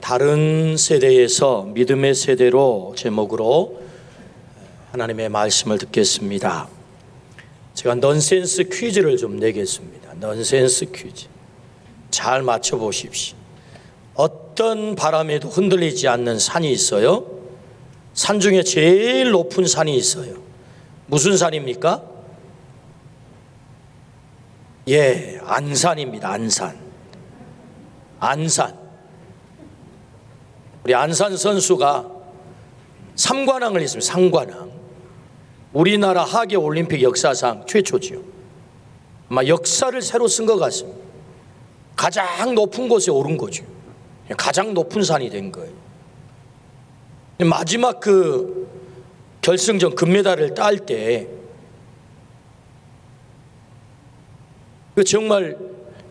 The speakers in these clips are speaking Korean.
다른 세대에서 믿음의 세대로 제목으로 하나님의 말씀을 듣겠습니다. 제가 넌센스 퀴즈를 좀 내겠습니다. 넌센스 퀴즈. 잘 맞춰보십시오. 어떤 바람에도 흔들리지 않는 산이 있어요. 산 중에 제일 높은 산이 있어요. 무슨 산입니까? 안산입니다. 안산. 우리 안산 선수가 삼관왕을 했습니다. 삼관왕. 우리나라 하계 올림픽 역사상 최초지요. 아마 역사를 새로 쓴 것 같습니다. 가장 높은 곳에 오른 거죠. 가장 높은 산이 된 거예요. 마지막 그 결승전 금메달을 딸 때 그 정말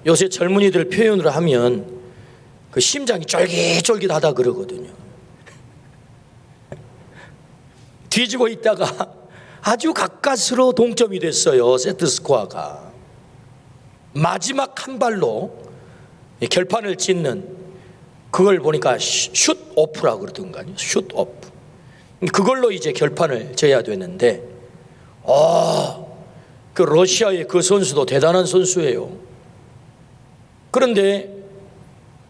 요새 젊은이들 표현으로 하면 그 심장이 쫄깃쫄깃하다 그러거든요. 뒤지고 있다가 아주 가까스로 동점이 됐어요. 세트 스코어가. 마지막 한 발로 결판을 짓는 그걸 보니까 슛 오프라고 그러던가요. 슛 오프. 그걸로 이제 결판을 져야 되는데 그 러시아의 그 선수도 대단한 선수예요. 그런데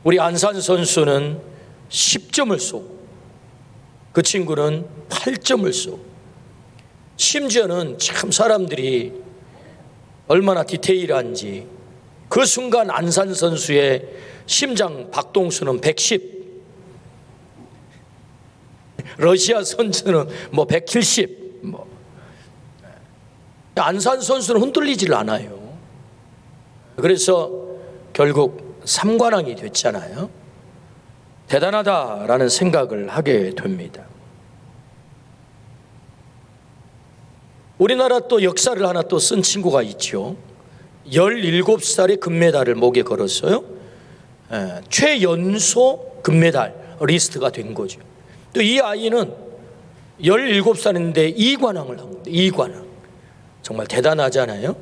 우리 안산 선수는 10점을 쏘고 그 친구는 8점을 쏘고 심지어는 참 사람들이 얼마나 디테일한지 그 순간 안산 선수의 심장 박동수는 110, 러시아 선수는 170. 안산 선수는 흔들리질 않아요. 그래서 결국 삼관왕이 됐잖아요. 대단하다라는 생각을 하게 됩니다. 우리나라 또 역사를 하나 또 쓴 친구가 있죠. 17살에 금메달을 목에 걸었어요. 최연소 금메달 리스트가 된 거죠. 또 이 아이는 17살인데 이관왕을 한 겁니다. 이관왕. 정말 대단하잖아요.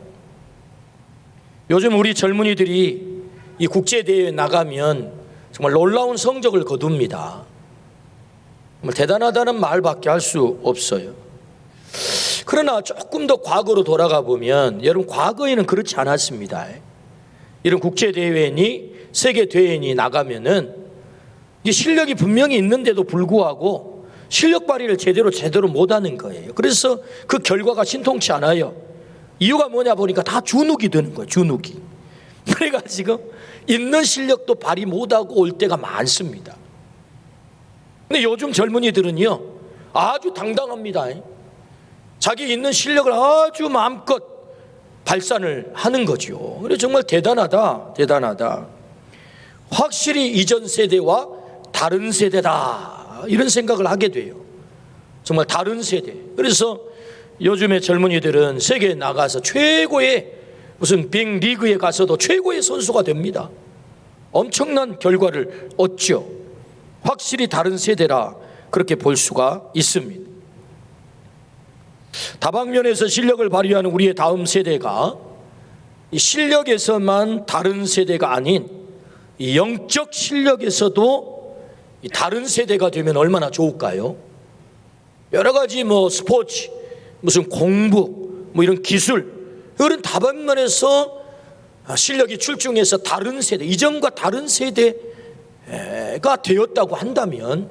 요즘 우리 젊은이들이 이 국제대회에 나가면 정말 놀라운 성적을 거둡니다. 정말 대단하다는 말밖에 할 수 없어요. 그러나 조금 더 과거로 돌아가 보면 여러분 과거에는 그렇지 않았습니다. 이런 국제대회니 세계대회니 나가면은 이 실력이 분명히 있는데도 불구하고 실력 발휘를 제대로 못하는 거예요. 그래서 그 결과가 신통치 않아요. 이유가 뭐냐 보니까 다 주눅이 드는 거예요. 주눅이. 그래가지고 있는 실력도 발휘 못하고 올 때가 많습니다. 근데 요즘 젊은이들은요 아주 당당합니다. 자기 있는 실력을 아주 마음껏 발산을 하는 거죠. 그래서 정말 대단하다. 확실히 이전 세대와 다른 세대다 이런 생각을 하게 돼요. 정말 다른 세대. 그래서 요즘의 젊은이들은 세계에 나가서 최고의 무슨 빅리그에 가서도 최고의 선수가 됩니다. 엄청난 결과를 얻죠. 확실히 다른 세대라 그렇게 볼 수가 있습니다. 다방면에서 실력을 발휘하는 우리의 다음 세대가 이 실력에서만 다른 세대가 아닌 이 영적 실력에서도 이 다른 세대가 되면 얼마나 좋을까요? 여러 가지 스포츠, 무슨 공부, 이런 기술, 이런 다방면에서 실력이 출중해서 다른 세대, 이전과 다른 세대가 되었다고 한다면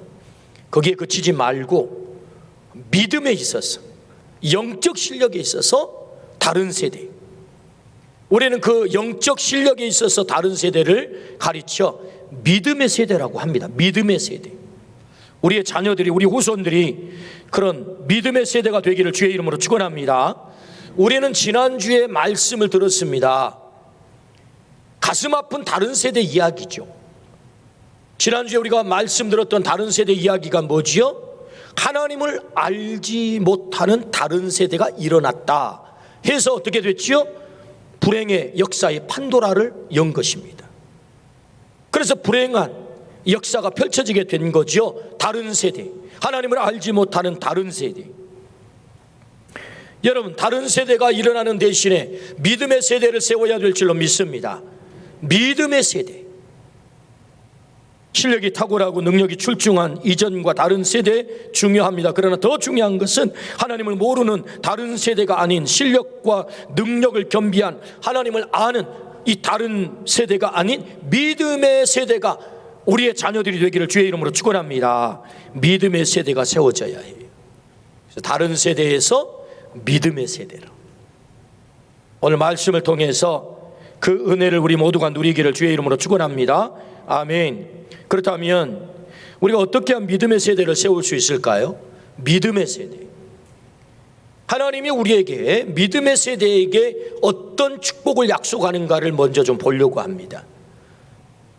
거기에 그치지 말고 믿음에 있어서 영적 실력에 있어서 다른 세대. 우리는 그 영적 실력에 있어서 다른 세대를 가르쳐 믿음의 세대라고 합니다. 믿음의 세대. 우리의 자녀들이, 우리 후손들이 그런 믿음의 세대가 되기를 주의 이름으로 축원합니다. 우리는 지난주에 말씀을 들었습니다. 가슴 아픈 다른 세대 이야기죠. 지난주에 우리가 말씀 들었던 다른 세대 이야기가 뭐지요? 하나님을 알지 못하는 다른 세대가 일어났다 해서 어떻게 됐지요? 불행의 역사의 판도라를 연 것입니다. 그래서 불행한 역사가 펼쳐지게 된 거죠. 다른 세대, 하나님을 알지 못하는 다른 세대. 여러분, 다른 세대가 일어나는 대신에 믿음의 세대를 세워야 될 줄로 믿습니다. 믿음의 세대. 실력이 탁월하고 능력이 출중한 이전과 다른 세대 중요합니다. 그러나 더 중요한 것은 하나님을 모르는 다른 세대가 아닌 실력과 능력을 겸비한 하나님을 아는 이 다른 세대가 아닌 믿음의 세대가 우리의 자녀들이 되기를 주의 이름으로 축원합니다. 믿음의 세대가 세워져야 해요. 그래서 다른 세대에서 믿음의 세대로 오늘 말씀을 통해서 그 은혜를 우리 모두가 누리기를 주의 이름으로 축원합니다. 아멘. 그렇다면 우리가 어떻게 하면 믿음의 세대를 세울 수 있을까요? 믿음의 세대. 하나님이 우리에게 믿음의 세대에게 어떤 축복을 약속하는가를 먼저 좀 보려고 합니다.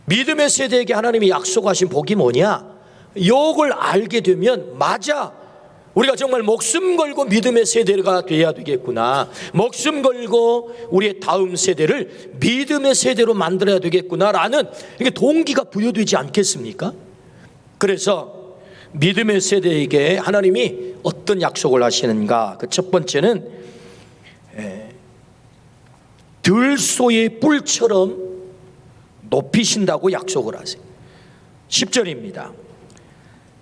믿음의 세대에게 하나님이 약속하신 복이 뭐냐? 이걸 알게 되면 맞아, 우리가 정말 목숨 걸고 믿음의 세대가 돼야 되겠구나, 목숨 걸고 우리의 다음 세대를 믿음의 세대로 만들어야 되겠구나라는 이게 동기가 부여되지 않겠습니까? 그래서 믿음의 세대에게 하나님이 어떤 약속을 하시는가? 그 첫 번째는 들소의 뿔처럼 높이신다고 약속을 하세요. 10절입니다.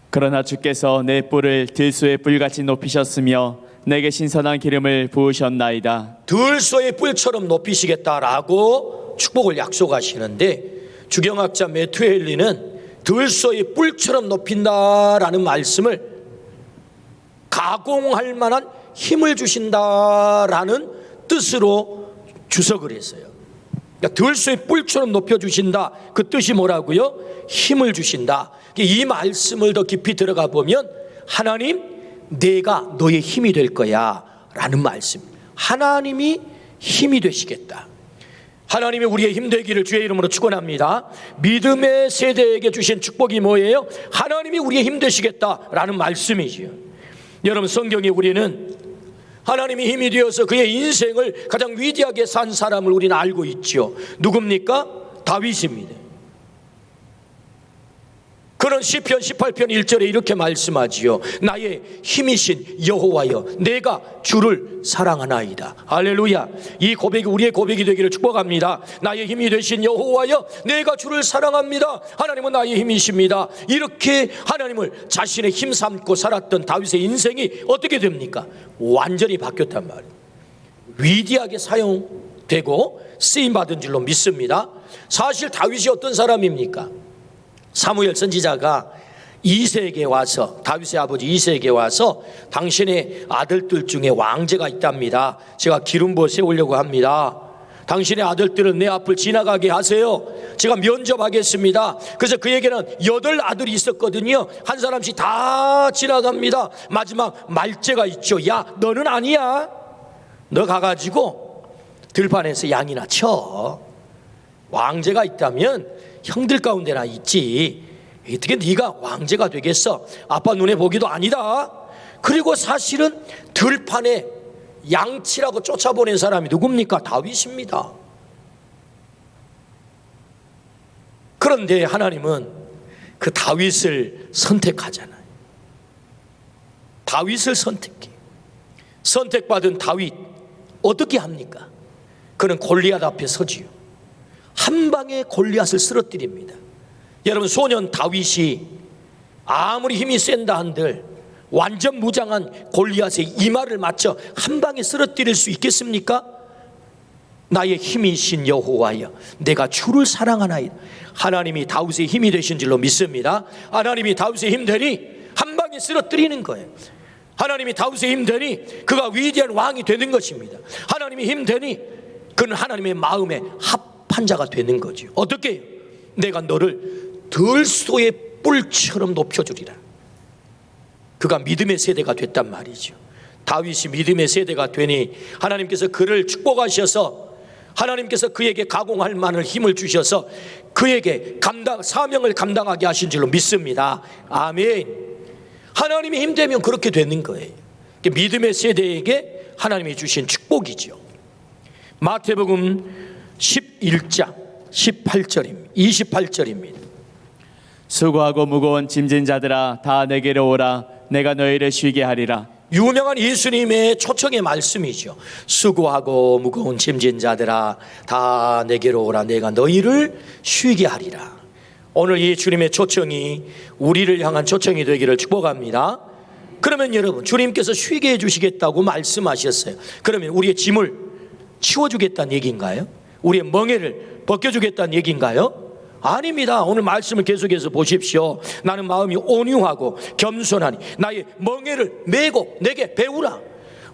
그러나 주께서 내 뿔을 들소의 뿔같이 높이셨으며 내게 신선한 기름을 부으셨나이다. 들소의 뿔처럼 높이시겠다라고 축복을 약속하시는데, 주경학자 매튜 헨리는 들소의 뿔처럼 높인다라는 말씀을 가공할 만한 힘을 주신다라는 뜻으로 주석을 했어요. 그러니까 들소의 뿔처럼 높여주신다, 그 뜻이 뭐라고요? 힘을 주신다. 이 말씀을 더 깊이 들어가 보면 하나님, 내가 너의 힘이 될 거야 라는 말씀. 하나님이 힘이 되시겠다. 하나님이 우리의 힘 되기를 주의 이름으로 축원합니다. 믿음의 세대에게 주신 축복이 뭐예요? 하나님이 우리의 힘 되시겠다라는 말씀이지요. 여러분, 성경에 우리는 하나님이 힘이 되어서 그의 인생을 가장 위대하게 산 사람을 우리는 알고 있죠. 누굽니까? 다윗입니다. 그런 시편 18편 1절에 이렇게 말씀하지요. 나의 힘이신 여호와여, 내가 주를 사랑하나이다. 할렐루야. 이 고백이 우리의 고백이 되기를 축복합니다. 나의 힘이 되신 여호와여, 내가 주를 사랑합니다. 하나님은 나의 힘이십니다. 이렇게 하나님을 자신의 힘 삼고 살았던 다윗의 인생이 어떻게 됩니까? 완전히 바뀌었단 말이에요. 위대하게 사용되고 쓰임받은 줄로 믿습니다. 사실 다윗이 어떤 사람입니까? 사무엘 선지자가 이새에게 와서, 다윗의 아버지 이새에게 와서 당신의 아들들 중에 왕제가 있답니다. 제가 기름 부어 세우려고 합니다. 당신의 아들들은 내 앞을 지나가게 하세요. 제가 면접하겠습니다. 그래서 그에게는 8 아들이 있었거든요. 한 사람씩 다 지나갑니다. 마지막 말제가 있죠. 야, 너는 아니야. 너 가가지고 들판에서 양이나 쳐. 왕제가 있다면 형들 가운데나 있지, 어떻게 네가 왕제가 되겠어? 아빠 눈에 보기도 아니다. 그리고 사실은 들판에 양치라고 쫓아보낸 사람이 누굽니까? 다윗입니다. 그런데 하나님은 그 다윗을 선택하잖아요. 다윗을 선택해. 선택받은 다윗 어떻게 합니까? 그는 골리앗 앞에 서지요. 한 방에 골리앗을 쓰러뜨립니다. 여러분, 소년 다윗이 아무리 힘이 센다 한들 완전 무장한 골리앗의 이마를 맞춰 한 방에 쓰러뜨릴 수 있겠습니까? 나의 힘이신 여호와여, 내가 주를 사랑하나이다. 하나님이 다윗의 힘이 되신 줄로 믿습니다. 하나님이 다윗의 힘 되니 한 방에 쓰러뜨리는 거예요. 하나님이 다윗의 힘 되니 그가 위대한 왕이 되는 것입니다. 하나님이 힘 되니 그는 하나님의 마음에 합한 자가 되는 거죠. 어떻게 해요? 내가 너를 들소의 뿔처럼 높여주리라. 그가 믿음의 세대가 됐단 말이죠. 다윗이 믿음의 세대가 되니 하나님께서 그를 축복하셔서 하나님께서 그에게 가공할 만한 힘을 주셔서 그에게 사명을 감당하게 하신 줄로 믿습니다. 아멘. 하나님이 힘되면 그렇게 되는 거예요. 믿음의 세대에게 하나님이 주신 축복이죠. 마태복음 11장 28절입니다. 수고하고 무거운 짐진 자들아, 다 내게로 오라. 내가 너희를 쉬게 하리라. 유명한 예수님의 초청의 말씀이죠. 수고하고 무거운 짐진 자들아, 다 내게로 오라. 내가 너희를 쉬게 하리라. 오늘 이 주님의 초청이 우리를 향한 초청이 되기를 축복합니다. 그러면 여러분, 주님께서 쉬게 해주시겠다고 말씀하셨어요. 그러면 우리의 짐을 치워주겠다는 얘기인가요? 우리의 멍에를 벗겨주겠다는 얘기인가요? 아닙니다. 오늘 말씀을 계속해서 보십시오. 나는 마음이 온유하고 겸손하니 나의 멍에를 메고 내게 배우라.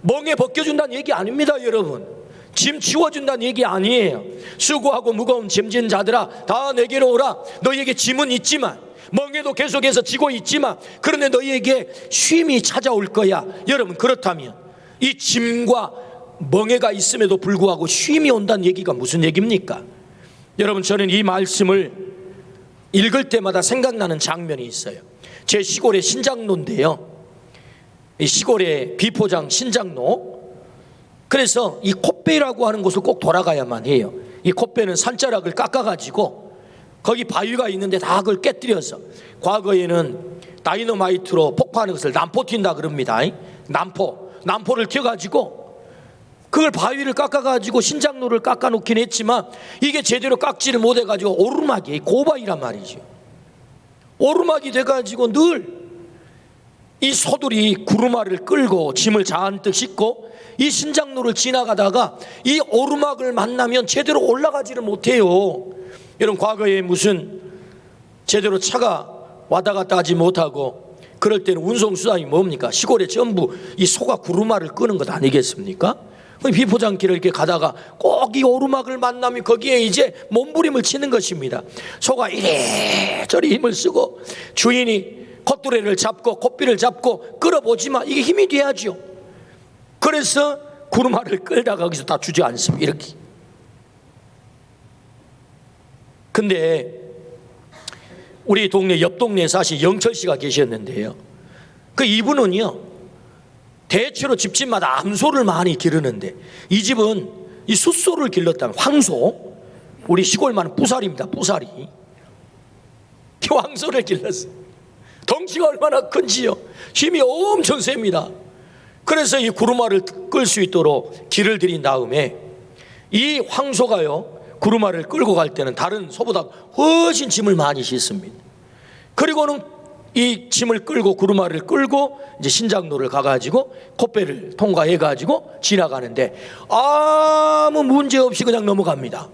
멍에 벗겨준다는 얘기 아닙니다, 여러분. 짐 치워준다는 얘기 아니에요. 수고하고 무거운 짐진 자들아, 다 내게로 오라. 너희에게 짐은 있지만, 멍에도 계속해서 지고 있지만, 그런데 너희에게 쉼이 찾아올 거야. 여러분, 그렇다면 이 짐과 멍에가 있음에도 불구하고 쉼이 온다는 얘기가 무슨 얘기입니까? 여러분, 저는 이 말씀을 읽을 때마다 생각나는 장면이 있어요. 제 시골의 신장로인데요, 이 시골의 비포장 신장로, 그래서 이 콧배라고 하는 곳을 꼭 돌아가야만 해요. 이 콧배는 산자락을 깎아가지고 거기 바위가 있는데 다 그걸 깨뜨려서, 과거에는 다이너마이트로 폭파하는 것을 난포 튄다 그럽니다. 난포를 튀어가지고 그걸 바위를 깎아가지고 신장로를 깎아놓긴 했지만 이게 제대로 깎지를 못해가지고 오르막이 고바위란 말이죠. 오르막이 돼가지고 늘 이 소들이 구루마를 끌고 짐을 잔뜩 싣고 이 신장로를 지나가다가 이 오르막을 만나면 제대로 올라가지를 못해요. 여러분, 과거에 무슨 제대로 차가 왔다 갔다 하지 못하고 그럴 때는 운송수단이 뭡니까? 시골에 전부 이 소가 구루마를 끄는 것 아니겠습니까? 비포장길을 이렇게 가다가 꼭 이 오르막을 만나면 거기에 이제 몸부림을 치는 것입니다. 소가 이래저래 힘을 쓰고 주인이 콧뚜레를 잡고 콧비를 잡고 끌어보지만 이게 힘이 돼야죠. 그래서 구루마를 끌다가 거기서 다 주저앉습니다. 이렇게. 근데 우리 동네 옆 동네에 사실 영철 씨가 계셨는데요, 그 이분은요 대체로 집집마다 암소를 많이 기르는데 이 집은 이 숫소를 길렀다면 황소, 우리 시골만은 뿌사리입니다. 뿌사리. 황소를 길렀어요. 덩치가 얼마나 큰지요. 힘이 엄청 셉니다. 그래서 이 구루마를 끌 수 있도록 길을 들인 다음에 이 황소가요 구루마를 끌고 갈 때는 다른 소보다 훨씬 짐을 많이 싣습니다. 그리고는 이 짐을 끌고 구루마를 끌고 이제 신장로를 가가지고 콧배를 통과해가지고 지나가는데 아무 문제 없이 그냥 넘어갑니다.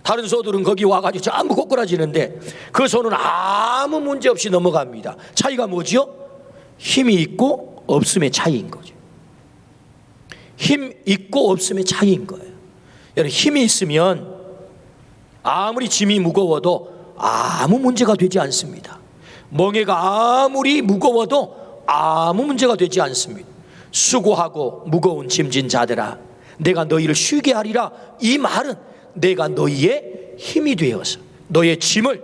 다른 소들은 거기 와가지고 전부 꼬꾸라지는데 그 소는 아무 문제 없이 넘어갑니다. 차이가 뭐지요? 힘이 있고 없음의 차이인 거죠. 힘 있고 없음의 차이인 거예요. 여러분, 힘이 있으면 아무리 짐이 무거워도 아무 문제가 되지 않습니다. 멍에가 아무리 무거워도 아무 문제가 되지 않습니다. 수고하고 무거운 짐진 자들아, 내가 너희를 쉬게 하리라. 이 말은 내가 너희의 힘이 되어서 너의 짐을,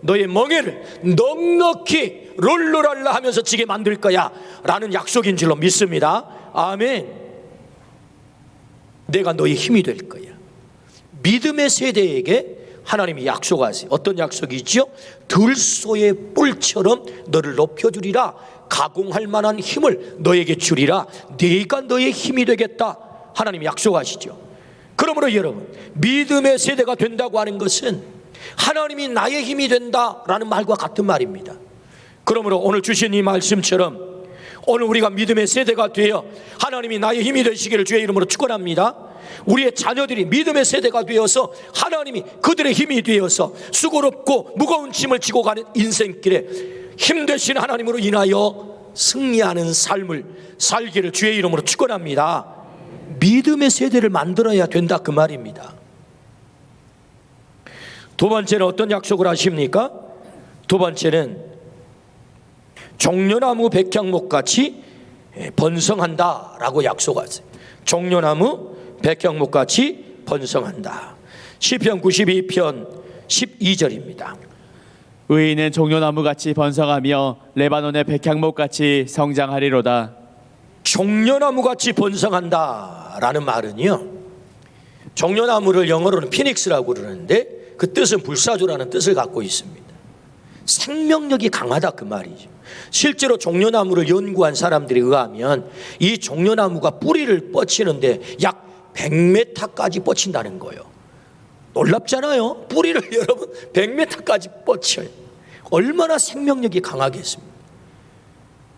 너의 멍에를 넉넉히 롤러랄라 하면서 지게 만들 거야 라는 약속인 줄로 믿습니다. 아멘. 내가 너의 힘이 될 거야. 믿음의 세대에게 하나님이 약속하세요. 어떤 약속이지요? 들소의 뿔처럼 너를 높여주리라. 가공할 만한 힘을 너에게 주리라. 네가 너의 힘이 되겠다. 하나님이 약속하시죠. 그러므로 여러분, 믿음의 세대가 된다고 하는 것은 하나님이 나의 힘이 된다라는 말과 같은 말입니다. 그러므로 오늘 주신 이 말씀처럼 오늘 우리가 믿음의 세대가 되어 하나님이 나의 힘이 되시기를 주의 이름으로 축원합니다. 우리의 자녀들이 믿음의 세대가 되어서 하나님이 그들의 힘이 되어서 수고롭고 무거운 짐을 지고 가는 인생길에 힘 되신 하나님으로 인하여 승리하는 삶을 살기를 주의 이름으로 축원합니다. 믿음의 세대를 만들어야 된다, 그 말입니다. 두 번째는 어떤 약속을 하십니까? 두 번째는 종려나무 백향목같이 번성한다라고 약속하세요. 종려나무 백향목같이 번성한다. 시편 92편 12절입니다. 의인은 종려나무같이 번성하며 레바논의 백향목같이 성장하리로다. 종려나무같이 번성한다라는 말은요, 종려나무를 영어로는 피닉스라고 그러는데 그 뜻은 불사조라는 뜻을 갖고 있습니다. 생명력이 강하다, 그 말이죠. 실제로 종려나무를 연구한 사람들에 의하면 이 종려나무가 뿌리를 뻗치는데 약 100m까지 뻗친다는 거예요. 놀랍잖아요. 뿌리를 여러분 100m까지 뻗쳐요. 얼마나 생명력이 강하겠습니까?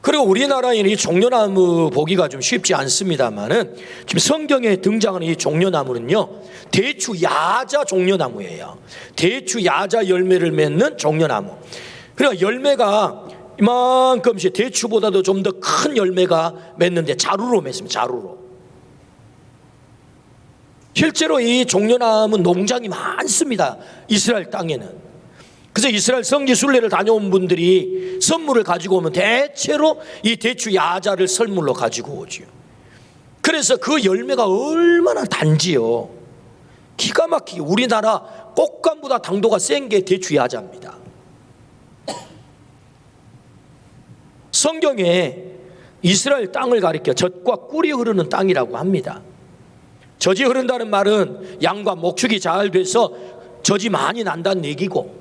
그리고 우리나라에는 이 종려나무 보기가 좀 쉽지 않습니다만은 지금 성경에 등장하는 이 종려나무는요, 대추 야자 종려나무예요. 대추 야자 열매를 맺는 종려나무. 그러니까 열매가 이만큼씩, 대추보다도 좀 더 큰 열매가 맺는데 자루로 맺습니다. 자루로. 실제로 이 종려나무 농장이 많습니다, 이스라엘 땅에는. 그래서 이스라엘 성지 순례를 다녀온 분들이 선물을 가지고 오면 대체로 이 대추 야자를 선물로 가지고 오죠. 그래서 그 열매가 얼마나 단지요. 기가 막히게 우리나라 꽃감보다 당도가 센 게 대추 야자입니다. 성경에 이스라엘 땅을 가리켜 젖과 꿀이 흐르는 땅이라고 합니다. 젖이 흐른다는 말은 양과 목축이 잘 돼서 젖이 많이 난다는 얘기고,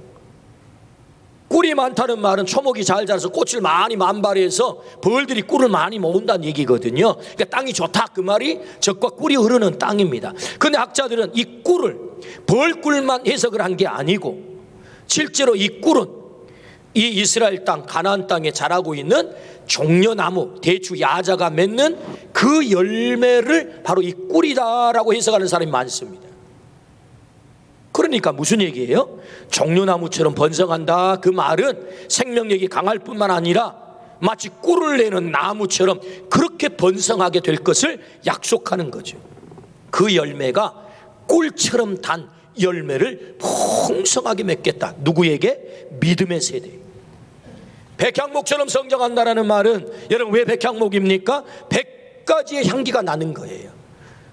꿀이 많다는 말은 초목이 잘 자라서 꽃을 많이 만발해서 벌들이 꿀을 많이 모은다는 얘기거든요. 그러니까 땅이 좋다, 그 말이 젖과 꿀이 흐르는 땅입니다. 그런데 학자들은 이 꿀을 벌꿀만 해석을 한 게 아니고, 실제로 이 꿀은 이 이스라엘 땅, 가나안 땅에 자라고 있는 종려나무, 대추 야자가 맺는 그 열매를 바로 이 꿀이다라고 해석하는 사람이 많습니다. 그러니까 무슨 얘기예요? 종려나무처럼 번성한다, 그 말은 생명력이 강할 뿐만 아니라 마치 꿀을 내는 나무처럼 그렇게 번성하게 될 것을 약속하는 거죠. 그 열매가 꿀처럼 단 열매를 풍성하게 맺겠다. 누구에게? 믿음의 세대. 백향목처럼 성장한다라는 말은, 여러분 왜 백향목입니까? 100가지의 향기가 나는 거예요.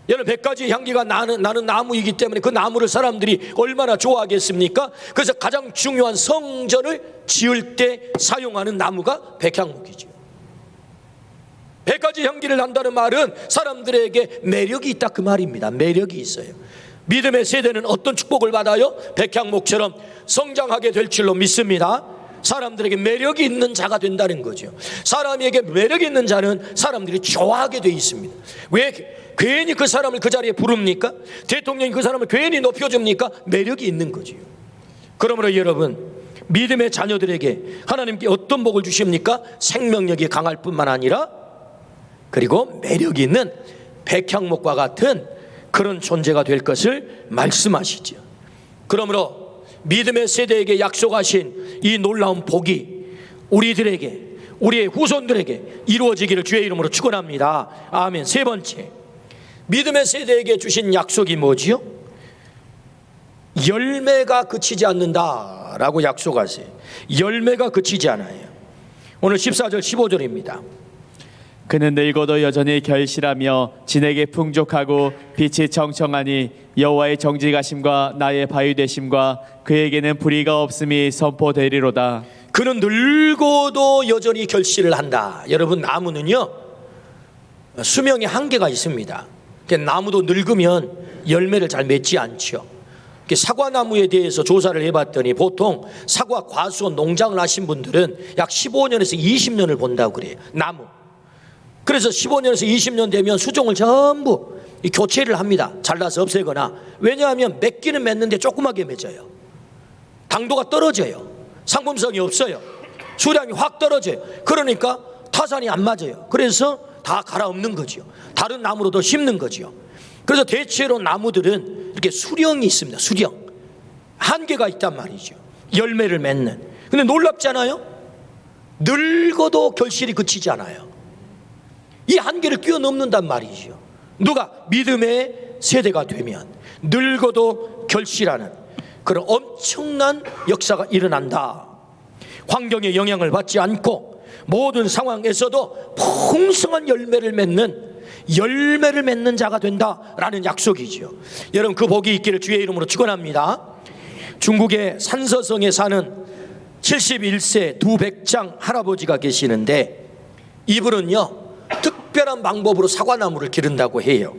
여러분 100가지의 향기가 나는 나무이기 때문에 그 나무를 사람들이 얼마나 좋아하겠습니까? 그래서 가장 중요한 성전을 지을 때 사용하는 나무가 백향목이죠. 100가지 향기를 난다는 말은 사람들에게 매력이 있다, 그 말입니다. 매력이 있어요. 믿음의 세대는 어떤 축복을 받아요? 백향목처럼 성장하게 될 줄로 믿습니다. 사람들에게 매력이 있는 자가 된다는 거죠. 사람에게 매력이 있는 자는 사람들이 좋아하게 돼 있습니다. 왜 괜히 그 사람을 그 자리에 부릅니까? 대통령이 그 사람을 괜히 높여줍니까? 매력이 있는 거죠. 그러므로 여러분, 믿음의 자녀들에게 하나님께 어떤 복을 주십니까? 생명력이 강할 뿐만 아니라 그리고 매력이 있는 백향목과 같은 그런 존재가 될 것을 말씀하시죠. 그러므로 믿음의 세대에게 약속하신 이 놀라운 복이 우리들에게, 우리의 후손들에게 이루어지기를 주의 이름으로 축원합니다. 아멘. 세 번째, 믿음의 세대에게 주신 약속이 뭐지요? 열매가 그치지 않는다라고 약속하세요. 열매가 그치지 않아요. 오늘 14절 15절입니다. 그는 늙어도 여전히 결실하며 진에게 풍족하고 빛이 청청하니 여호와의 정직하심과 나의 바위되심과 그에게는 불의가 없음이 선포되리로다. 그는 늙어도 여전히 결실을 한다. 여러분, 나무는요 수명의 한계가 있습니다. 나무도 늙으면 열매를 잘 맺지 않죠. 사과나무에 대해서 조사를 해봤더니 보통 사과 과수원 농장을 하신 분들은 약 15년에서 20년을 본다고 그래요, 나무. 그래서 15년에서 20년 되면 수종을 전부 교체를 합니다. 잘라서 없애거나. 왜냐하면 맺기는 맺는데 조그맣게 맺어요. 당도가 떨어져요. 상품성이 없어요. 수량이 확 떨어져요. 그러니까 타산이 안 맞아요. 그래서 다 갈아엎는 거죠. 다른 나무로 더 심는 거죠. 그래서 대체로 나무들은 이렇게 수령이 있습니다. 수령. 한계가 있단 말이죠. 열매를 맺는. 근데 놀랍잖아요. 늙어도 결실이 그치지 않아요. 이 한계를 뛰어넘는단 말이죠. 누가? 믿음의 세대가 되면 늙어도 결실하는 그런 엄청난 역사가 일어난다. 환경의 영향을 받지 않고 모든 상황에서도 풍성한 열매를 맺는 자가 된다라는 약속이죠. 여러분, 그 복이 있기를 주의 이름으로 축원합니다. 중국의 산서성에 사는 71세 두 백장 할아버지가 계시는데, 이분은요 특별한 방법으로 사과나무를 기른다고 해요.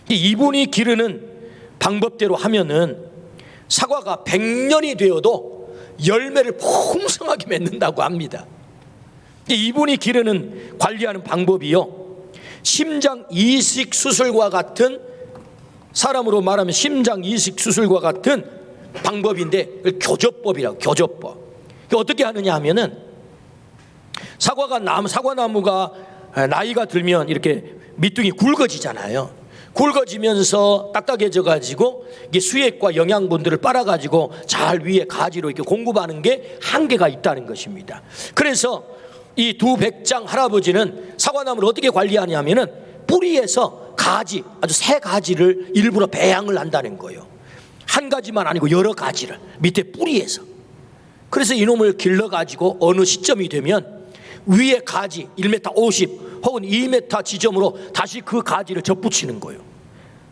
이분이 기르는 방법대로 하면은 사과가 100년이 되어도 열매를 풍성하게 맺는다고 합니다. 이분이 기르는, 관리하는 방법이요, 심장 이식 수술과 같은 사람으로 말하면 심장 이식 수술과 같은 방법인데 교조법이라고. 교조법. 어떻게 하느냐 하면은 사과나무가 나이가 들면 이렇게 밑둥이 굵어지잖아요. 굵어지면서 딱딱해져 가지고 이게 수액과 영양분들을 빨아 가지고 잘 위에 가지로 이렇게 공급하는 게 한계가 있다는 것입니다. 그래서 이 두 백장 할아버지는 사과나무를 어떻게 관리하냐면은 뿌리에서 가지, 아주 새 가지를 일부러 배양을 한다는 거예요. 한 가지만 아니고 여러 가지를 밑에 뿌리에서. 그래서 이놈을 길러 가지고 어느 시점이 되면 위에 가지 1m 50 혹은 2m 지점으로 다시 그 가지를 접붙이는 거예요.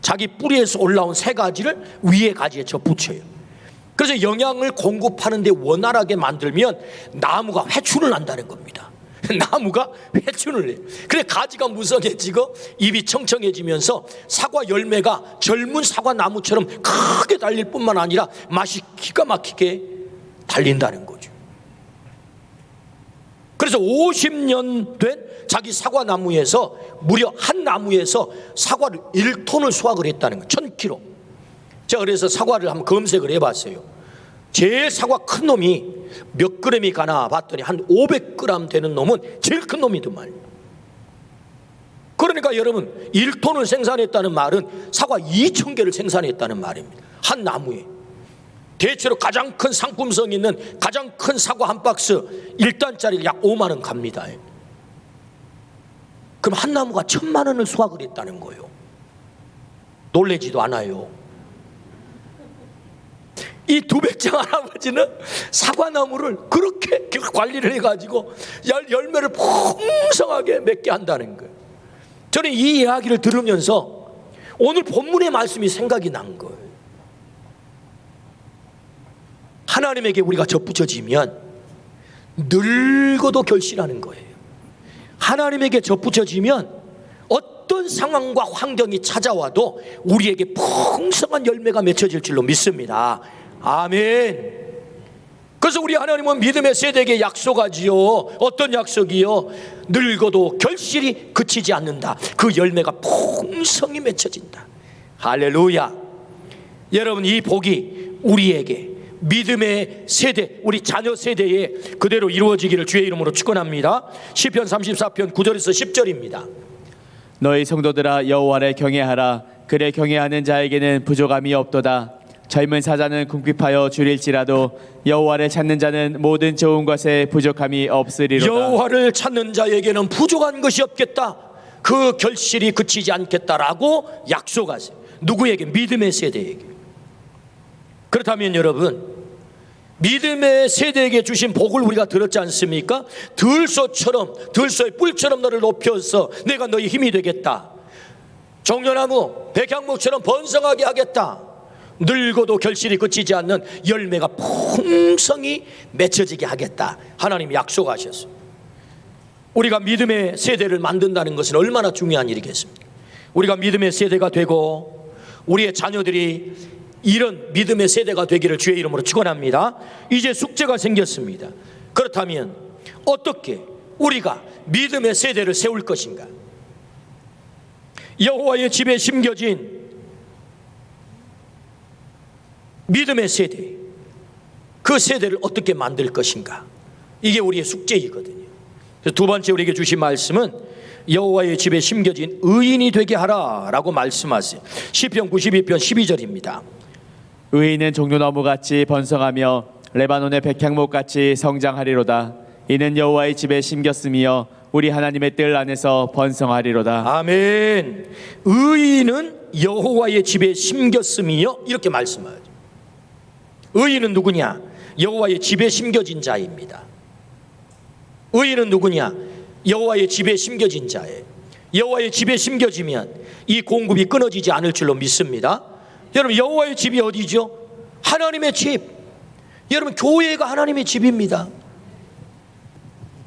자기 뿌리에서 올라온 새 가지를 위에 가지에 접붙여요. 그래서 영양을 공급하는 데 원활하게 만들면 나무가 회춘을 한다는 겁니다. 나무가 회춘을 해요. 그래 가지가 무성해지고 잎이 청청해지면서 사과 열매가 젊은 사과나무처럼 크게 달릴 뿐만 아니라 맛이 기가 막히게 달린다는 거죠. 그래서 50년 된 자기 사과나무에서 무려 한 나무에서 사과를 1톤을 수확을 했다는 거예요. 1000kg. 제가 그래서 사과를 한번 검색을 해봤어요. 제일 사과 큰 놈이 몇 그램이 가나 봤더니 한 500g 되는 놈은 제일 큰 놈이더만. 그러니까 여러분 1톤을 생산했다는 말은 사과 2000개를 생산했다는 말입니다. 한 나무에. 대체로 가장 큰 상품성 있는 가장 큰 사과 한 박스 1단짜리 약 5만 원 갑니다. 그럼 한 나무가 1000만 원을 수확을 했다는 거예요. 놀라지도 않아요. 이 두 백장 할아버지는 사과나무를 그렇게 관리를 해가지고 열매를 풍성하게 맺게 한다는 거예요. 저는 이 이야기를 들으면서 오늘 본문의 말씀이 생각이 난 거예요. 하나님에게 우리가 접붙여지면 늙어도 결실하는 거예요. 하나님에게 접붙여지면 어떤 상황과 환경이 찾아와도 우리에게 풍성한 열매가 맺혀질 줄로 믿습니다. 아멘. 그래서 우리 하나님은 믿음의 세대에게 약속하지요. 어떤 약속이요? 늙어도 결실이 그치지 않는다. 그 열매가 풍성히 맺혀진다. 할렐루야. 여러분 이 복이 우리에게 믿음의 세대, 우리 자녀 세대에 그대로 이루어지기를 주의 이름으로 축원합니다. 시편 34편 9절에서 10절입니다. 너희 성도들아 여호와를 경외하라. 그를 경외하는 자에게는 부족함이 없도다. 젊은 사자는 궁핍하여 줄일지라도 여호와를 찾는 자는 모든 좋은 것에 부족함이 없으리로다. 여호와를 찾는 자에게는 부족한 것이 없겠다. 그 결실이 그치지 않겠다라고 약속하세요. 누구에게? 믿음의 세대에게. 그렇다면 여러분 믿음의 세대에게 주신 복을 우리가 들었지 않습니까? 들소의 뿔처럼 너를 높여서 내가 너희 힘이 되겠다. 종려나무 백향목처럼 번성하게 하겠다. 늙어도 결실이 그치지 않는 열매가 풍성히 맺혀지게 하겠다. 하나님이 약속하셨어요. 우리가 믿음의 세대를 만든다는 것은 얼마나 중요한 일이겠습니까? 우리가 믿음의 세대가 되고 우리의 자녀들이 이런 믿음의 세대가 되기를 주의 이름으로 축원합니다. 이제 숙제가 생겼습니다. 그렇다면 어떻게 우리가 믿음의 세대를 세울 것인가? 여호와의 집에 심겨진 믿음의 세대, 그 세대를 어떻게 만들 것인가? 이게 우리의 숙제이거든요. 두 번째 우리에게 주신 말씀은 여호와의 집에 심겨진 의인이 되게 하라라고 말씀하세요. 시편 92편 12절입니다. 의인은 종려나무같이 번성하며 레바논의 백향목같이 성장하리로다. 이는 여호와의 집에 심겼으며 우리 하나님의 뜰 안에서 번성하리로다. 아멘. 의인은 여호와의 집에 심겼으며 이렇게 말씀하죠. 의인은 누구냐? 여호와의 집에 심겨진 자입니다. 의인은 누구냐? 여호와의 집에 심겨진 자예요. 여호와의 집에 심겨지면 이 공급이 끊어지지 않을 줄로 믿습니다. 여러분 여호와의 집이 어디죠? 하나님의 집. 여러분 교회가 하나님의 집입니다.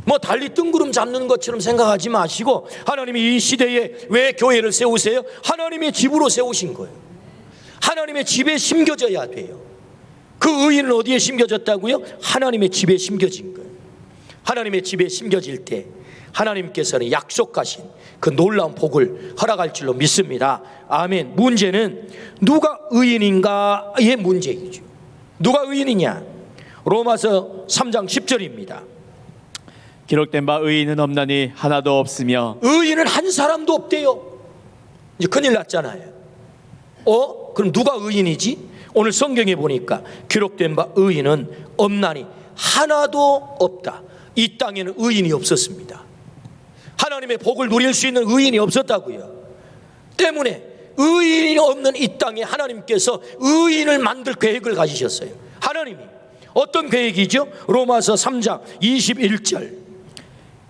뭐 달리 뜬구름 잡는 것처럼 생각하지 마시고 하나님이 이 시대에 왜 교회를 세우세요? 하나님의 집으로 세우신 거예요. 하나님의 집에 심겨져야 돼요. 그 의인은 어디에 심겨졌다고요? 하나님의 집에 심겨진 거예요. 하나님의 집에 심겨질 때 하나님께서는 약속하신 그 놀라운 복을 허락할 줄로 믿습니다. 아멘. 문제는 누가 의인인가의 문제이죠. 누가 의인이냐? 로마서 3장 10절입니다. 기록된 바 의인은 없나니 하나도 없으며 의인은 한 사람도 없대요. 이제 큰일 났잖아요. 그럼 누가 의인이지? 오늘 성경에 보니까 기록된 바 의인은 없나니 하나도 없다. 이 땅에는 의인이 없었습니다. 하나님의 복을 누릴 수 있는 의인이 없었다고요. 때문에 의인이 없는 이 땅에 하나님께서 의인을 만들 계획을 가지셨어요. 하나님이 어떤 계획이죠? 로마서 3장 21절.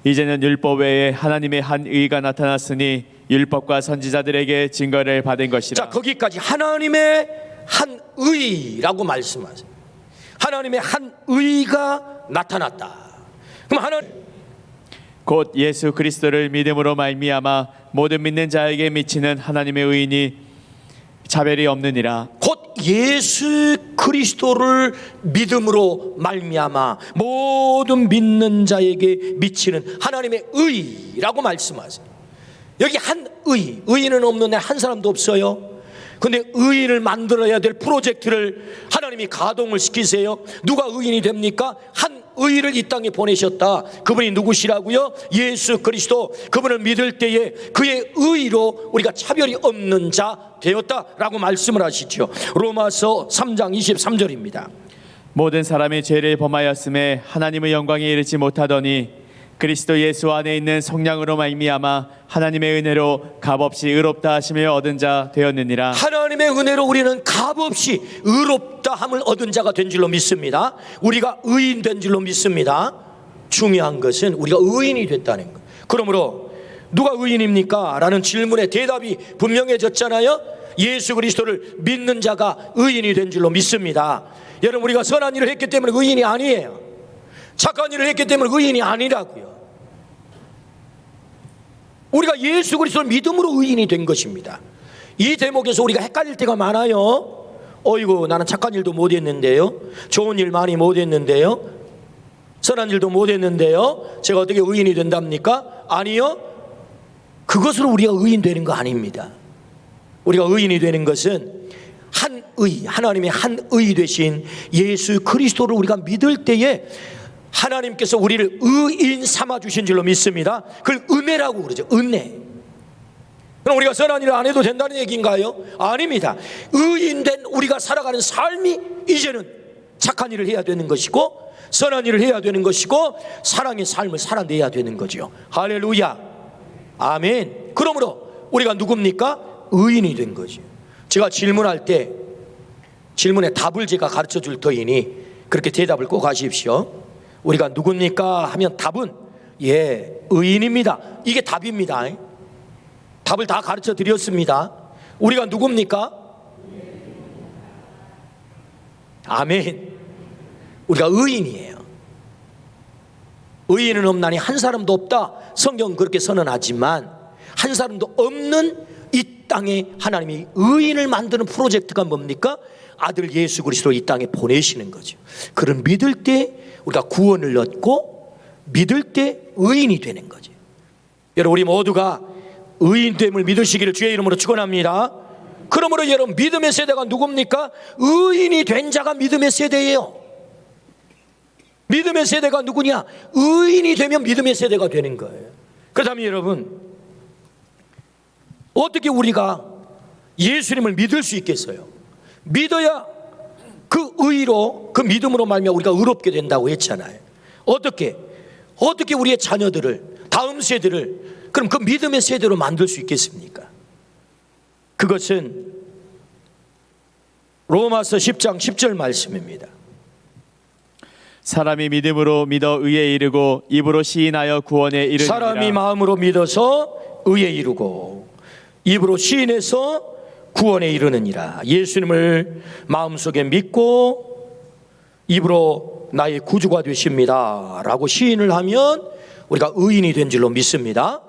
이제는 율법 외에 하나님의 한 의가 나타났으니 율법과 선지자들에게 증거를 받은 것이라. 자, 거기까지 하나님의 한 의라고 말씀하세요. 하나님의 한 의가 나타났다. 그럼 하나님 곧 예수 그리스도를 믿음으로 말미암아 모든 믿는 자에게 미치는 하나님의 의인이 차별이 없느니라. 곧 예수 그리스도를 믿음으로 말미암아 모든 믿는 자에게 미치는 하나님의 의라고 말씀하세요. 여기 한 의인은 없는 애 한 사람도 없어요. 근데 의인을 만들어야 될 프로젝트를 하나님이 가동을 시키세요. 누가 의인이 됩니까? 한 의를 이 땅에 보내셨다. 그분이 누구시라고요? 예수 그리스도. 그분을 믿을 때에 그의 의로 우리가 차별이 없는 자 되었다라고 말씀을 하시죠. 로마서 3장 23절입니다. 모든 사람이 죄를 범하였음에 하나님의 영광에 이르지 못하더니 그리스도 예수 안에 있는 성령으로 말미암아 하나님의 은혜로 값없이 의롭다 하심을 얻은 자 되었느니라. 하나님의 은혜로 우리는 값없이 의롭다 함을 얻은 자가 된 줄로 믿습니다. 우리가 의인 된 줄로 믿습니다. 중요한 것은 우리가 의인이 됐다는 것. 그러므로 누가 의인입니까? 라는 질문에 대답이 분명해졌잖아요. 예수 그리스도를 믿는 자가 의인이 된 줄로 믿습니다. 여러분, 우리가 선한 일을 했기 때문에 의인이 아니에요. 착한 일을 했기 때문에 의인이 아니라고요. 우리가 예수 그리스도를 믿음으로 의인이 된 것입니다. 이 대목에서 우리가 헷갈릴 때가 많아요. 어이구, 나는 착한 일도 못했는데요, 좋은 일 많이 못했는데요, 선한 일도 못했는데요, 제가 어떻게 의인이 된답니까? 아니요, 그것으로 우리가 의인 되는 거 아닙니다. 우리가 의인이 되는 것은 한 의, 하나님의 한 의 되신 예수 그리스도를 우리가 믿을 때에 하나님께서 우리를 의인 삼아 주신 줄로 믿습니다. 그걸 은혜라고 그러죠. 은혜. 그럼 우리가 선한 일을 안 해도 된다는 얘기인가요? 아닙니다. 의인된 우리가 살아가는 삶이 이제는 착한 일을 해야 되는 것이고 선한 일을 해야 되는 것이고 사랑의 삶을 살아내야 되는 거죠. 할렐루야. 아멘. 그러므로 우리가 누굽니까? 의인이 된 거죠. 제가 질문할 때 질문에 답을 제가 가르쳐 줄 터이니 그렇게 대답을 꼭 하십시오. 우리가 누굽니까? 하면 답은 의인입니다. 이게 답입니다. 답을 다 가르쳐 드렸습니다. 우리가 누굽니까? 아멘. 우리가 의인이에요. 의인은 없나니 한 사람도 없다. 성경은 그렇게 선언하지만 한 사람도 없는 이 땅에 하나님이 의인을 만드는 프로젝트가 뭡니까? 아들 예수 그리스도 이 땅에 보내시는 거죠. 그를 믿을 때 우리가 구원을 얻고 믿을 때 의인이 되는 거죠. 여러분, 우리 모두가 의인됨을 믿으시기를 주의 이름으로 축원합니다. 그러므로 여러분, 믿음의 세대가 누굽니까? 의인이 된 자가 믿음의 세대예요. 믿음의 세대가 누구냐? 의인이 되면 믿음의 세대가 되는 거예요. 그렇다면 여러분, 어떻게 우리가 예수님을 믿을 수 있겠어요? 믿어야 그 의로, 그 믿음으로 말미암아 우리가 의롭게 된다고 했잖아요. 어떻게 우리의 자녀들을, 다음 세대를 그럼 그 믿음의 세대로 만들 수 있겠습니까? 그것은 로마서 10장 10절 말씀입니다. 사람이 믿음으로 믿어 의에 이르고 입으로 시인하여 구원에 이르니라. 사람이 마음으로 믿어서 의에 이르고 입으로 시인해서 구원에 이르느니라. 예수님을 마음속에 믿고 입으로 나의 구주가 되십니다 라고 시인을 하면 우리가 의인이 된 줄로 믿습니다.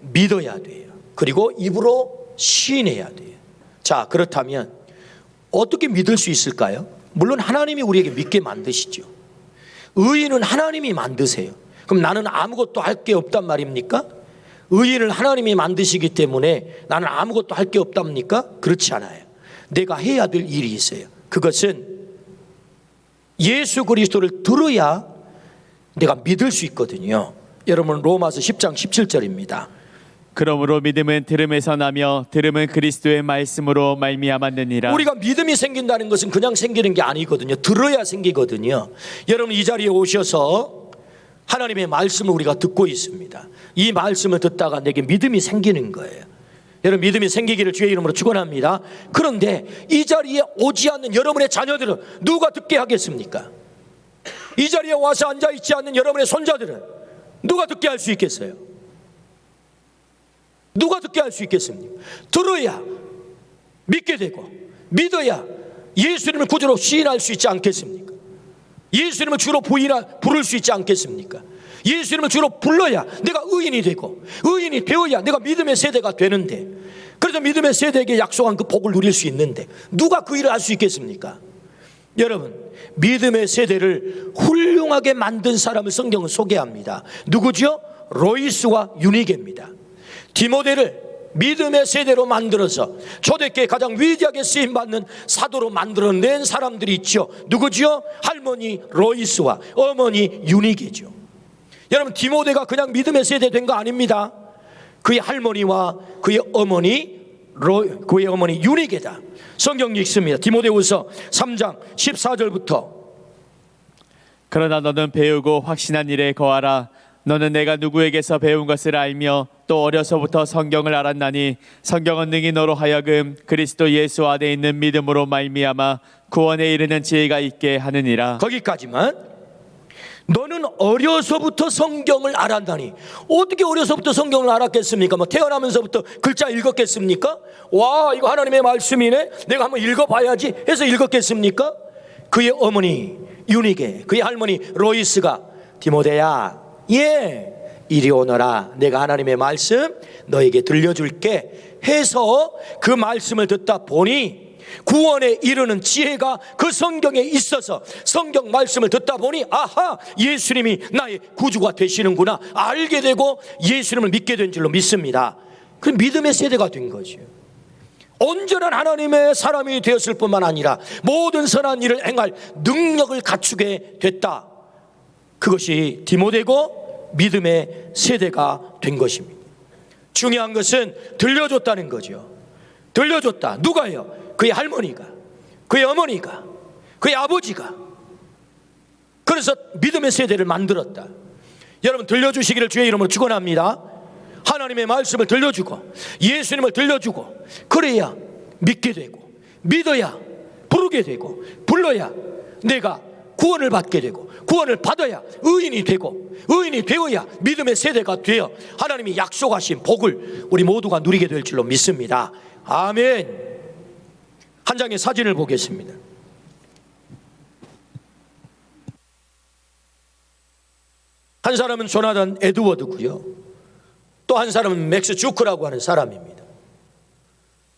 믿어야 돼요. 그리고 입으로 시인해야 돼요. 자, 그렇다면 어떻게 믿을 수 있을까요? 물론 하나님이 우리에게 믿게 만드시죠. 의인은 하나님이 만드세요. 그럼 나는 아무것도 할 게 없단 말입니까? 의인을 하나님이 만드시기 때문에 나는 아무것도 할 게 없답니까? 그렇지 않아요. 내가 해야 될 일이 있어요. 그것은 예수 그리스도를 들어야 내가 믿을 수 있거든요. 여러분, 로마서 10장 17절입니다. 그러므로 믿음은 들음에서 나며 들음은 그리스도의 말씀으로 말미암았느니라. 우리가 믿음이 생긴다는 것은 그냥 생기는 게 아니거든요. 들어야 생기거든요. 여러분, 이 자리에 오셔서 하나님의 말씀을 우리가 듣고 있습니다. 이 말씀을 듣다가 내게 믿음이 생기는 거예요. 여러분, 믿음이 생기기를 주의 이름으로 축원합니다. 그런데 이 자리에 오지 않는 여러분의 자녀들은 누가 듣게 하겠습니까? 이 자리에 와서 앉아있지 않는 여러분의 손자들은 누가 듣게 할 수 있겠어요? 누가 듣게 할 수 있겠습니까? 들어야 믿게 되고, 믿어야 예수님을 구주로 시인할 수 있지 않겠습니까? 예수님을 주로 부를 수 있지 않겠습니까? 예수님을 주로 불러야 내가 의인이 되고, 의인이 되어야 내가 믿음의 세대가 되는데, 그래서 믿음의 세대에게 약속한 그 복을 누릴 수 있는데 누가 그 일을 할 수 있겠습니까? 여러분, 믿음의 세대를 훌륭하게 만든 사람을 성경은 소개합니다. 누구죠? 로이스와 유니게입니다. 디모데를 믿음의 세대로 만들어서 초대교회 가장 위대하게 쓰임받는 사도로 만들어낸 사람들이 있죠. 누구죠? 할머니 로이스와 어머니 유니게죠. 여러분, 디모데가 그냥 믿음의 세대 된 거 아닙니다. 그의 할머니와 그의 어머니 유니게다. 성경 읽습니다. 디모데후서 3장 14절부터. 그러나 너는 배우고 확신한 일에 거하라. 너는 내가 누구에게서 배운 것을 알며 또 어려서부터 성경을 알았나니 성경은 능히 너로 하여금 그리스도 예수 안에 있는 믿음으로 말미암아 구원에 이르는 지혜가 있게 하느니라. 거기까지만. 너는 어려서부터 성경을 알았다니. 어떻게 어려서부터 성경을 알았겠습니까? 뭐 태어나면서부터 글자 읽었겠습니까? 와, 이거 하나님의 말씀이네, 내가 한번 읽어봐야지 해서 읽었겠습니까? 그의 어머니 유니게, 그의 할머니 로이스가 디모데야, 이리 오너라, 내가 하나님의 말씀 너에게 들려줄게 해서 그 말씀을 듣다 보니 구원에 이르는 지혜가 그 성경에 있어서 성경 말씀을 듣다 보니 아하, 예수님이 나의 구주가 되시는구나 알게 되고 예수님을 믿게 된 줄로 믿습니다. 그 믿음의 세대가 된 거죠. 온전한 하나님의 사람이 되었을 뿐만 아니라 모든 선한 일을 행할 능력을 갖추게 됐다. 그것이 디모데고 믿음의 세대가 된 것입니다. 중요한 것은 들려줬다는 거죠. 들려줬다. 누가요? 그의 할머니가, 그의 어머니가, 그의 아버지가. 그래서 믿음의 세대를 만들었다. 여러분, 들려주시기를 주의 이름으로 축원합니다. 하나님의 말씀을 들려주고 예수님을 들려주고, 그래야 믿게 되고, 믿어야 부르게 되고, 불러야 내가 구원을 받게 되고, 구원을 받아야 의인이 되고, 의인이 되어야 믿음의 세대가 되어 하나님이 약속하신 복을 우리 모두가 누리게 될 줄로 믿습니다. 아멘. 한 장의 사진을 보겠습니다. 한 사람은 조나단 에드워드고요, 또 한 사람은 맥스 주크라고 하는 사람입니다.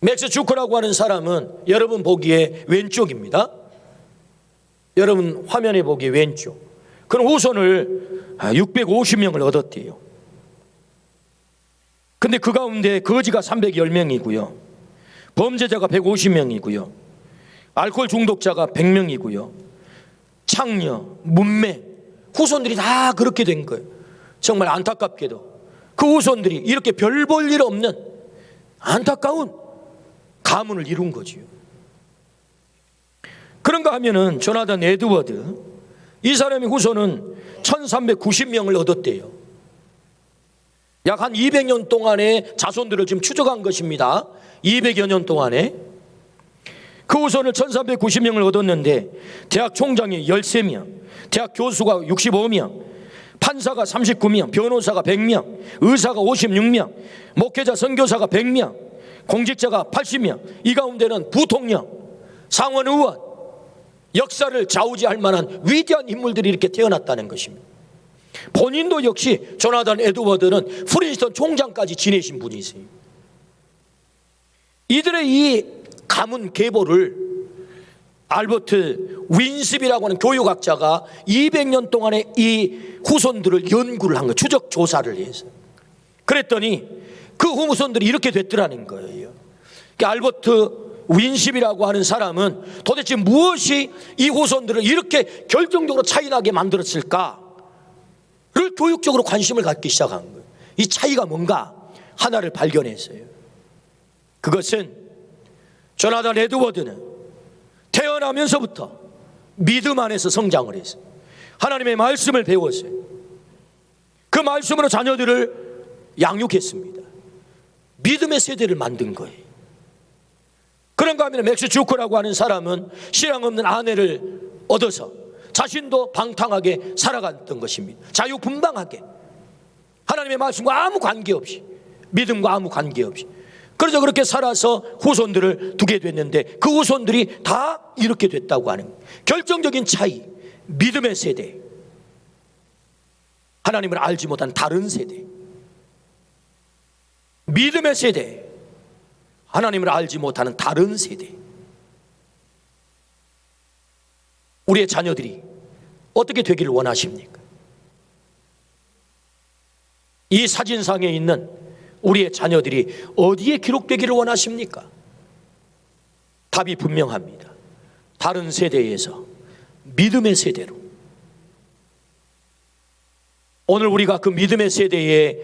맥스 주크라고 하는 사람은 여러분 보기에 왼쪽입니다. 여러분 화면에 보기에 왼쪽. 그는 후손을 650명을 얻었대요. 근데 그 가운데 거지가 310명이고요 범죄자가 150명이고요 알코올 중독자가 100명이고요 창녀, 문맹, 후손들이 다 그렇게 된 거예요. 정말 안타깝게도 그 후손들이 이렇게 별 볼 일 없는 안타까운 가문을 이룬 거지요. 그런가 하면은 조나단 에드워드, 이 사람의 후손은 1390명을 얻었대요. 약 한 200년 동안의 자손들을 지금 추적한 것입니다. 200여 년 동안에 그 후손을 1390명을 얻었는데 대학 총장이 13명, 대학 교수가 65명, 판사가 39명, 변호사가 100명, 의사가 56명, 목회자 선교사가 100명, 공직자가 80명, 이 가운데는 부통령, 상원의원, 역사를 좌우지할 만한 위대한 인물들이 이렇게 태어났다는 것입니다. 본인도 역시 조나단 에드워드는 프린스턴 총장까지 지내신 분이세요. 이들의 이 가문 계보를 알버트 윈십이라고 하는 교육학자가 200년 동안의 이 후손들을 연구를 한 거예요. 추적 조사를 해서. 그랬더니 그 후손들이 이렇게 됐더라는 거예요. 그러니까 알버트 윈십이라고 하는 사람은 도대체 무엇이 이 후손들을 이렇게 결정적으로 차이나게 만들었을까를 교육적으로 관심을 갖기 시작한 거예요. 이 차이가 뭔가 하나를 발견했어요. 그것은 조나단 에드워드는 태어나면서부터 믿음 안에서 성장을 했어요. 하나님의 말씀을 배웠어요. 그 말씀으로 자녀들을 양육했습니다. 믿음의 세대를 만든 거예요. 그런가 하면 맥스 주커라고 하는 사람은 신앙 없는 아내를 얻어서 자신도 방탕하게 살아갔던 것입니다. 자유분방하게 하나님의 말씀과 아무 관계없이, 믿음과 아무 관계없이. 그래서 그렇게 살아서 후손들을 두게 됐는데 그 후손들이 다 이렇게 됐다고 하는 거예요. 결정적인 차이, 믿음의 세대, 하나님을 알지 못한 다른 세대. 믿음의 세대, 하나님을 알지 못하는 다른 세대. 우리의 자녀들이 어떻게 되기를 원하십니까? 이 사진상에 있는 우리의 자녀들이 어디에 기록되기를 원하십니까? 답이 분명합니다. 다른 세대에서 믿음의 세대로. 오늘 우리가 그 믿음의 세대의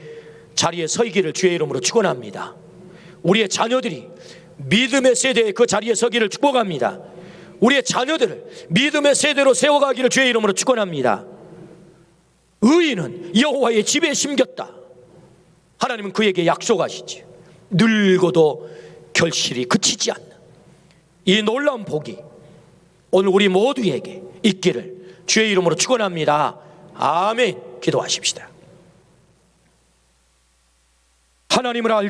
자리에 서 있기를 주의 이름으로 축원합니다. 우리의 자녀들이 믿음의 세대의 그 자리에 서기를 축복합니다. 우리의 자녀들을 믿음의 세대로 세워가기를 주의 이름으로 축원합니다. 의인은 여호와의 집에 심겼다. 하나님은 그에게 약속하시지. 늙어도 결실이 그치지 않는 이 놀라운 복이 오늘 우리 모두에게 있기를 주의 이름으로 축원합니다. 아멘. 기도하십시다. 하나님을